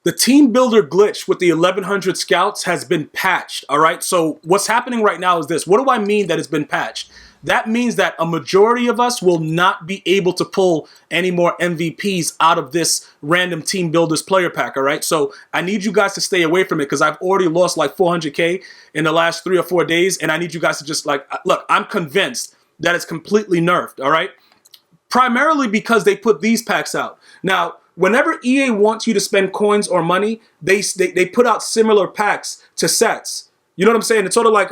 The team builder glitch with the 1100 scouts has been patched, all right? So what's happening right now is this. What do I mean that it's been patched? That means that a majority of us will not be able to pull any more MVPs out of this random team builders player pack, all right? So I need you guys to stay away from it because I've already lost like 400K in the last 3 or 4 days, and I need you guys to just like, look, I'm convinced that it's completely nerfed, all right? Primarily because they put these packs out. Now, whenever EA wants you to spend coins or money, they put out similar packs to sets. You know what I'm saying? It's sort of like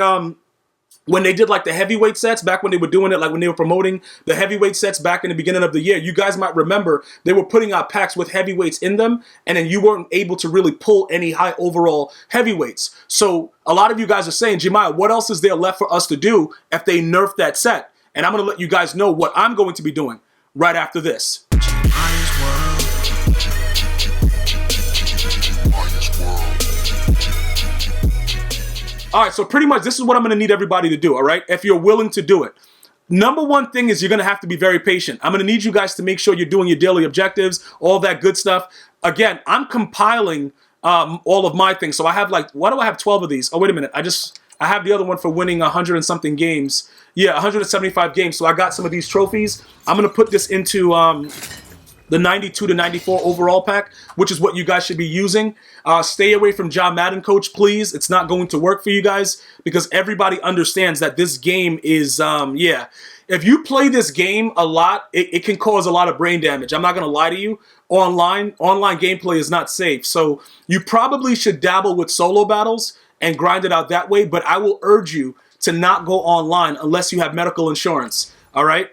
when they did like the heavyweight sets back when they were doing it, like when they were promoting the heavyweight sets back in the beginning of the year. You guys might remember they were putting out packs with heavyweights in them, and then you weren't able to really pull any high overall heavyweights. So a lot of you guys are saying, Gmias, what else is there left for us to do if they nerf that set? And I'm going to let you guys know what I'm going to be doing right after this. All right, so pretty much this is what I'm going to need everybody to do, all right, if you're willing to do it. Number one thing is you're going to have to be very patient. I'm going to need you guys to make sure you're doing your daily objectives, all that good stuff. Again, I'm compiling all of my things. So I have like, why do I have 12 of these? Oh, wait a minute. I have the other one for winning 100 and something games. Yeah, 175 games. So I got some of these trophies. I'm going to put this into the 92 to 94 overall pack, which is what you guys should be using. Stay away from Madden Coach, please. It's not going to work for you guys because everybody understands that this game is, yeah. If you play this game a lot, it can cause a lot of brain damage. I'm not going to lie to you. Online gameplay is not safe. So you probably should dabble with solo battles and grind it out that way. But I will urge you to not go online unless you have medical insurance. All right,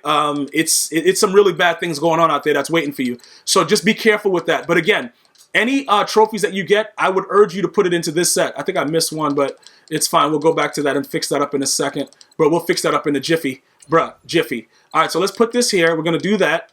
it's some really bad things going on out there that's waiting for you. So just be careful with that. But again, any trophies that you get, I would urge you to put it into this set. I think I missed one, but it's fine. We'll go back to that and fix that up in a second. But we'll fix that up in a jiffy. Bruh, jiffy. All right, so let's put this here. We're going to do that.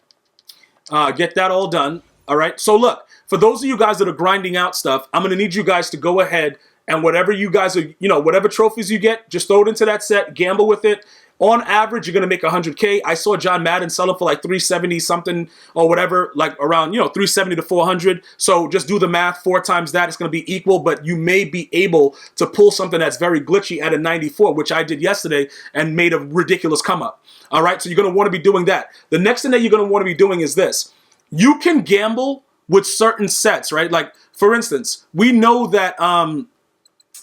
Get that all done. All right, so look, for those of you guys that are grinding out stuff, I'm going to need you guys to go ahead and whatever you guys are, whatever trophies you get, just throw it into that set, gamble with it. On average, you're going to make 100K. I saw John Madden sell it for like 370 something or whatever, like around, 370 to 400. So just do the math. 4 times that, it's going to be equal, but you may be able to pull something that's very glitchy at a 94, which I did yesterday and made a ridiculous come up. All right, so you're going to want to be doing that. The next thing that you're going to want to be doing is this. You can gamble with certain sets, right? Like, for instance, we know that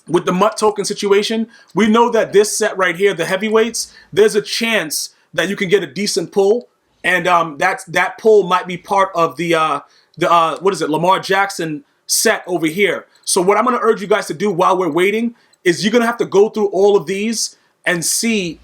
with the MUT token situation, we know that this set right here, the heavyweights, there's a chance that you can get a decent pull, and that pull might be part of the what is it, Lamar Jackson set over here. So what I'm going to urge you guys to do while we're waiting is you're going to have to go through all of these and see,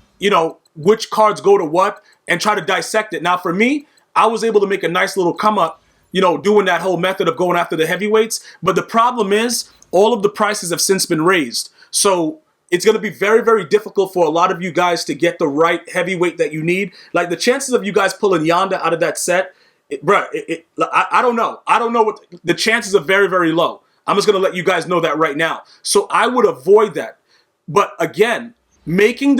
which cards go to what and try to dissect it. Now, for me, I was able to make a nice little come up, doing that whole method of going after the heavyweights. But the problem is all of the prices have since been raised. So it's going to be very, very difficult for a lot of you guys to get the right heavyweight that you need. Like the chances of you guys pulling Yonder out of that set, I don't know. I don't know what the chances are very, very low. I'm just going to let you guys know that right now. So I would avoid that. But again, making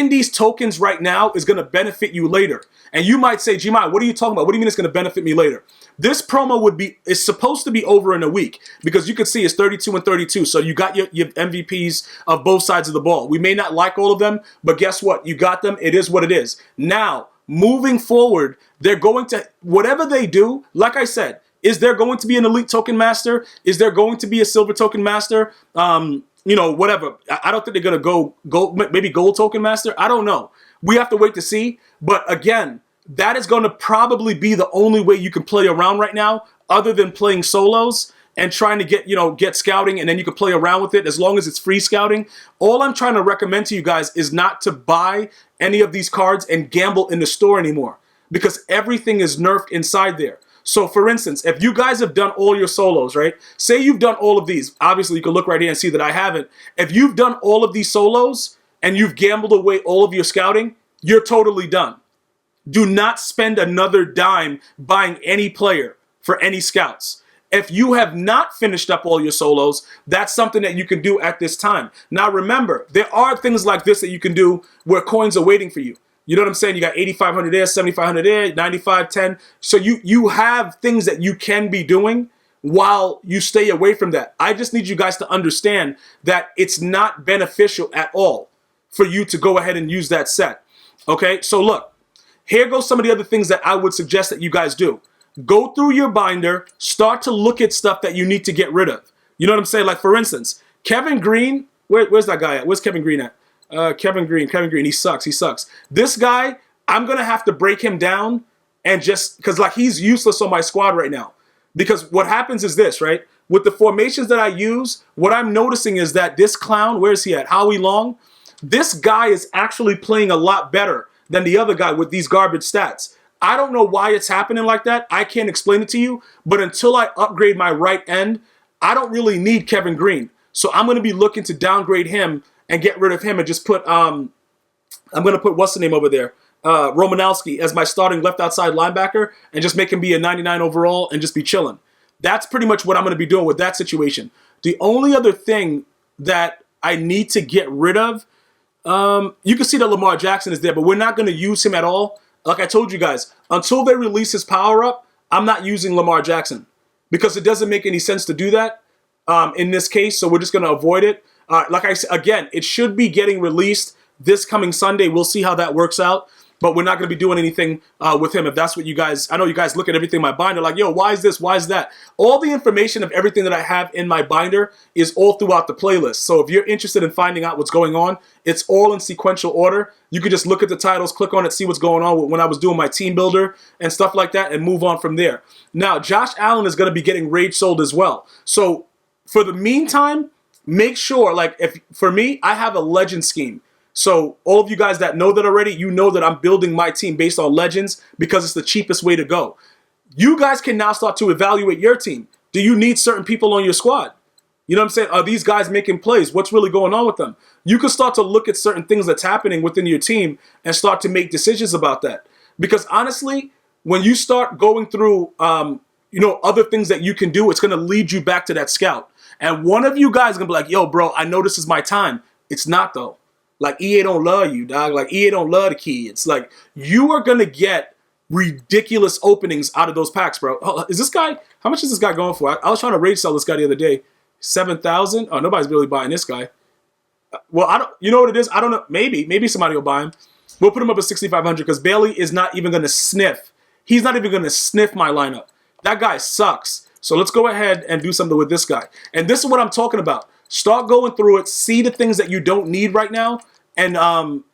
these tokens right now is going to benefit you later. And you might say, Gmias, what are you talking about? What do you mean it's going to benefit me later? This promo is supposed to be over in a week because you can see it's 32 and 32. So you got your MVPs of both sides of the ball. We may not like all of them, but guess what? You got them. It is what it is. Now, moving forward, they're going to, whatever they do, like I said, is there going to be an elite token master? Is there going to be a silver token master? Whatever. I don't think they're going to go maybe gold token master. I don't know. We have to wait to see. But again, that is going to probably be the only way you can play around right now, other than playing solos and trying to get scouting, and then you can play around with it as long as it's free scouting. All I'm trying to recommend to you guys is not to buy any of these cards and gamble in the store anymore because everything is nerfed inside there. So for instance, if you guys have done all your solos, right? Say you've done all of these. Obviously, you can look right here and see that I haven't. If you've done all of these solos and you've gambled away all of your scouting, you're totally done. Do not spend another dime buying any player for any scouts. If you have not finished up all your solos, that's something that you can do at this time. Now remember, there are things like this that you can do where coins are waiting for you. You know what I'm saying? You got 8,500 there, 7,500 there, 95, 10. So you have things that you can be doing while you stay away from that. I just need you guys to understand that it's not beneficial at all for you to go ahead and use that set. Okay, so look, here goes some of the other things that I would suggest that you guys do. Go through your binder, start to look at stuff that you need to get rid of. You know what I'm saying? Like, for instance, Kevin Green, where's that guy at? Where's Kevin Green at? Kevin Green, he sucks. This guy, I'm going to have to break him down and just, because like he's useless on my squad right now. Because what happens is this, right? With the formations that I use, what I'm noticing is that this clown, where's he at? Howie Long, this guy is actually playing a lot better than the other guy with these garbage stats. I don't know why it's happening like that. I can't explain it to you. But until I upgrade my right end, I don't really need Kevin Green. So I'm going to be looking to downgrade him and get rid of him and just put, I'm going to put, what's the name over there? Romanowski as my starting left outside linebacker and just make him be a 99 overall and just be chilling. That's pretty much what I'm going to be doing with that situation. The only other thing that I need to get rid of, you can see that Lamar Jackson is there, but we're not going to use him at all. Like I told you guys, until they release his power up, I'm not using Lamar Jackson because it doesn't make any sense to do that in this case. So we're just going to avoid it. Like I said, again, it should be getting released this coming Sunday. We'll see how that works out. But we're not going to be doing anything with him if that's what you guys, I know you guys look at everything in my binder like, yo, why is this? Why is that? All the information of everything that I have in my binder is all throughout the playlist. So if you're interested in finding out what's going on, it's all in sequential order. You can just look at the titles, click on it, see what's going on when I was doing my team builder and stuff like that and move on from there. Now, Josh Allen is going to be getting rage sold as well. So for the meantime, make sure, like for me, I have a legend scheme. So all of you guys that know that already, you know that I'm building my team based on legends because it's the cheapest way to go. You guys can now start to evaluate your team. Do you need certain people on your squad? You know what I'm saying? Are these guys making plays? What's really going on with them? You can start to look at certain things that's happening within your team and start to make decisions about that. Because honestly, when you start going through, other things that you can do, it's going to lead you back to that scout. And one of you guys is going to be like, yo, bro, I know this is my time. It's not, though. Like, EA don't love you, dog. Like, EA don't love the kids. Like, you are going to get ridiculous openings out of those packs, bro. Is this guy, how much is this guy going for? I was trying to rage sell this guy the other day. 7,000? Oh, nobody's really buying this guy. Well, I don't, you know what it is? I don't know. Maybe somebody will buy him. We'll put him up at 6,500 because Bailey is not even going to sniff. He's not even going to sniff my lineup. That guy sucks. So let's go ahead and do something with this guy. And this is what I'm talking about. Start going through it. See the things that you don't need right now. And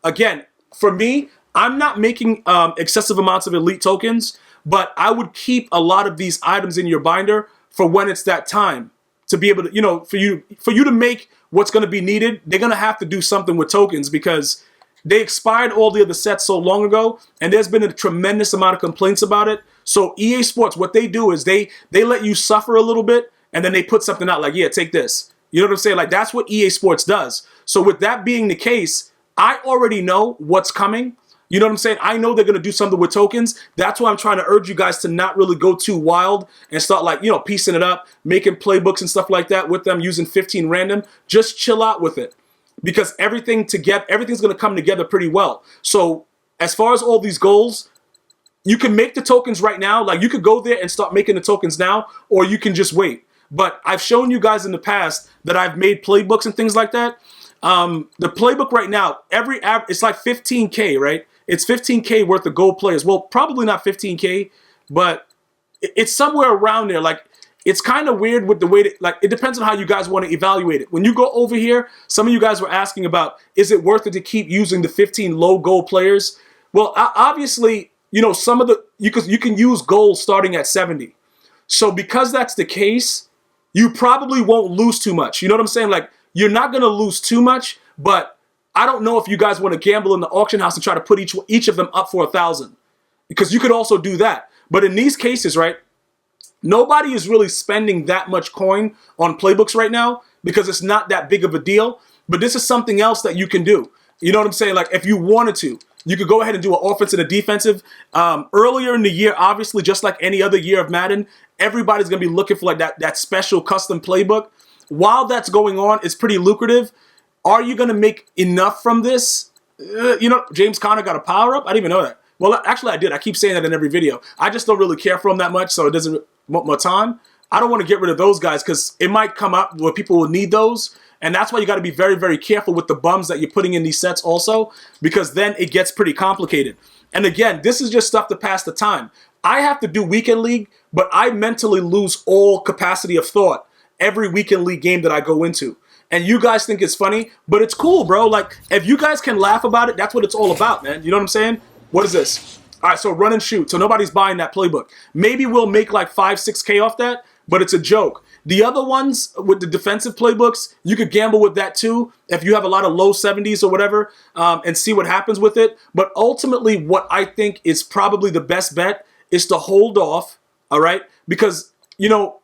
again, for me, I'm not making excessive amounts of elite tokens, but I would keep a lot of these items in your binder for when it's that time to be able to, for you to make what's going to be needed. They're going to have to do something with tokens because they expired all the other sets so long ago, and there's been a tremendous amount of complaints about it. So EA Sports, what they do is they let you suffer a little bit, and then they put something out like, yeah, take this. You know what I'm saying? Like, that's what EA Sports does. So with that being the case, I already know what's coming. You know what I'm saying? I know they're going to do something with tokens. That's why I'm trying to urge you guys to not really go too wild and start like, piecing it up, making playbooks and stuff like that with them, using 15 random. Just chill out with it because everything's going to come together pretty well. So as far as all these goals, you can make the tokens right now. Like, you could go there and start making the tokens now, or you can just wait. But I've shown you guys in the past that I've made playbooks and things like that. The playbook right now, it's like 15K, right? It's 15K worth of gold players. Well, probably not 15K, but it's somewhere around there. Like, it's kind of weird with the way that, it depends on how you guys want to evaluate it. When you go over here, some of you guys were asking about, is it worth it to keep using the 15 low gold players? Well, obviously, some of you can use gold starting at 70. So because that's the case, you probably won't lose too much. You know what I'm saying? Like, you're not going to lose too much, but I don't know if you guys want to gamble in the auction house and try to put each of them up for 1,000, because you could also do that. But in these cases, right, nobody is really spending that much coin on playbooks right now because it's not that big of a deal. But this is something else that you can do. You know what I'm saying? Like, if you wanted to, you could go ahead and do an offensive and a defensive. Earlier in the year, obviously, just like any other year of Madden, everybody's going to be looking for like that special custom playbook. While that's going on, it's pretty lucrative. Are you going to make enough from this? James Conner got a power-up? I didn't even know that. Well, actually, I did. I keep saying that in every video. I just don't really care for him that much, so it doesn't want my time. I don't want to get rid of those guys because it might come up where people will need those. And that's why you got to be very, very careful with the bums that you're putting in these sets also, because then it gets pretty complicated. And again, this is just stuff to pass the time. I have to do weekend league, but I mentally lose all capacity of thought every weekend league game that I go into. And you guys think it's funny, but it's cool, bro. Like, if you guys can laugh about it, that's what it's all about, man. You know what I'm saying? What is this? All right, so run and shoot. So nobody's buying that playbook. Maybe we'll make like 5, 6K off that, but it's a joke. The other ones with the defensive playbooks, you could gamble with that too if you have a lot of low 70s or whatever, and see what happens with it. But ultimately, what I think is probably the best bet is to hold off, all right? Because, you know,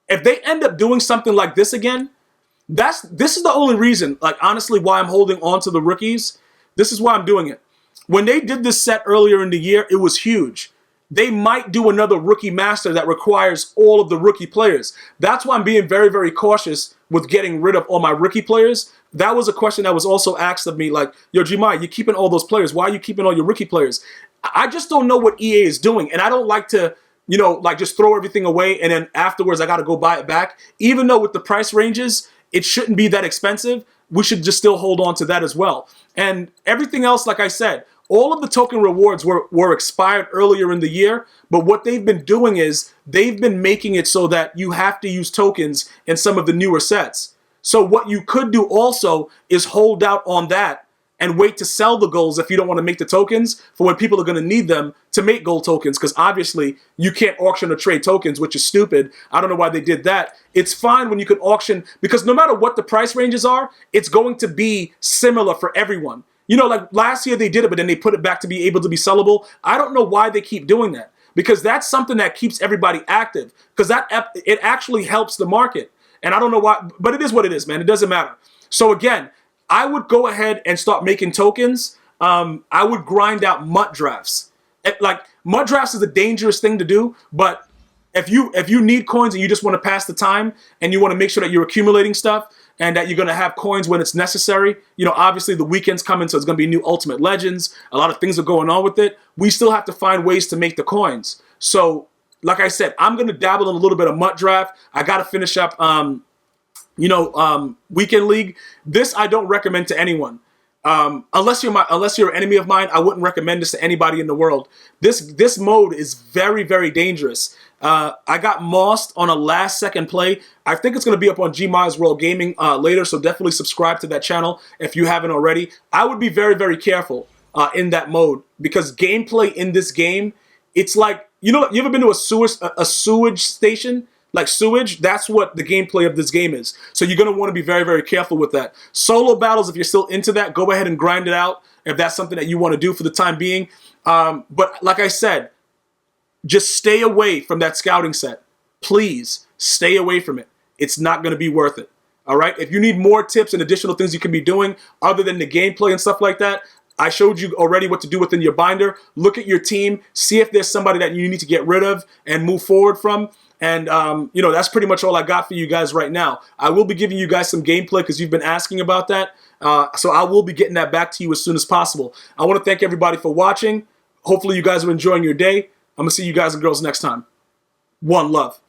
if they end up doing something like this again, this is the only reason, like, honestly, why I'm holding on to the rookies. This is why I'm doing it. When they did this set earlier in the year, it was huge. They might do another rookie master that requires all of the rookie players. That's why I'm being very, very cautious with getting rid of all my rookie players. That was a question that was also asked of me, like, yo, Gmi, you're keeping all those players. Why are you keeping all your rookie players? I just don't know what EA is doing, and I don't like to, you know, like, just throw everything away and then afterwards I got to go buy it back. Even though with the price ranges, it shouldn't be that expensive, we should just still hold on to that as well. And everything else, like I said, all of the token rewards were expired earlier in the year, but what they've been doing is they've been making it so that you have to use tokens in some of the newer sets. So what you could do also is hold out on that and wait to sell the golds if you don't want to make the tokens for when people are going to need them to make gold tokens, because obviously you can't auction or trade tokens, which is stupid. I don't know why they did that. It's fine when you can auction, because no matter what the price ranges are, it's going to be similar for everyone. You know, like last year they did it, but then they put it back to be able to be sellable. I don't know why they keep doing that, because that's something that keeps everybody active, because it actually helps the market. And I don't know why, but it is what it is, man. It doesn't matter. So again, I would go ahead and start making tokens. I would grind out MUT drafts. Like, MUT drafts is a dangerous thing to do, but if you need coins and you just want to pass the time and you want to make sure that you're accumulating stuff and that you're going to have coins when it's necessary, you know, obviously the weekend's coming, so it's going to be new Ultimate Legends. A lot of things are going on with it. We still have to find ways to make the coins. So, like I said, I'm going to dabble in a little bit of MUT draft. I got to finish up, weekend league. This I don't recommend to anyone. Unless you're an enemy of mine, I wouldn't recommend this to anybody in the world. This mode is very, very dangerous. I got mossed on a last second play. I think it's going to be up on GmiasWorld Gaming later, so definitely subscribe to that channel if you haven't already. I would be very, very careful in that mode, because gameplay in this game, it's like, you know, you ever been to a sewage station? Like sewage, that's what the gameplay of this game is. So you're going to want to be very, very careful with that. Solo battles, if you're still into that, go ahead and grind it out if that's something that you want to do for the time being. But like I said, just stay away from that scouting set. Please stay away from it. It's not going to be worth it. All right? If you need more tips and additional things you can be doing other than the gameplay and stuff like that, I showed you already what to do within your binder. Look at your team. See if there's somebody that you need to get rid of and move forward from. And, that's pretty much all I got for you guys right now. I will be giving you guys some gameplay because you've been asking about that. So I will be getting that back to you as soon as possible. I want to thank everybody for watching. Hopefully you guys are enjoying your day. I'm going to see you guys and girls next time. One love.